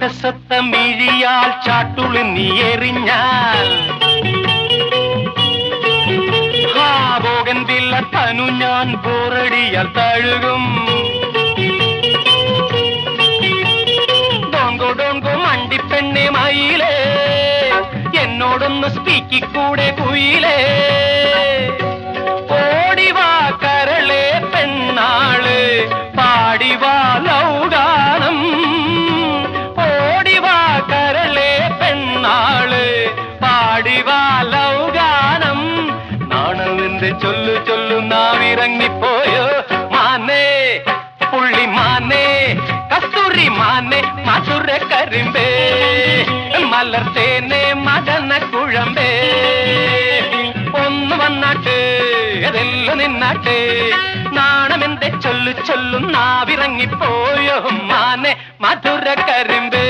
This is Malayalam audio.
രസത്ത മിഴിയാൽ ചാട്ടുളി നീ എറിഞ്ഞാൽ ബോഗൻവില്ല തനു ഞാൻ ബോറടിയാൽ തഴുകും. ഡോങ്കോ ഡോങ്കോ മണ്ടിപ്പെണ്ണെ മയിലേ എന്നോടൊന്ന് സ്പീക്കിക്കൂടെ കുയിലേ. ഓടിവാ കരളെ പെണ്ണാള് പാടിവാ ലൗഗാനം. ഓടിവാ കരളെ പെണ്ണാള് പാടിവാ ലൗഗാനം. നാണവിന്റെ ചൊല്ലു ചൊല്ലു നാവിറങ്ങിപ്പോയോ മാനേ പുള്ളി മാനേ കസ്തൂരി മാനേ മധുര കരിമ്പേ മലർത്തേനെ മകന കുഴമ്പേ. ഒന്ന് വന്നാട്ട് അതെല്ലാം നിന്നാട്ട് നാണമെന്റെ ചൊല്ലു ചൊല്ലും നാവിറങ്ങിപ്പോയോ മാനെ മധുര കരിമ്പേ.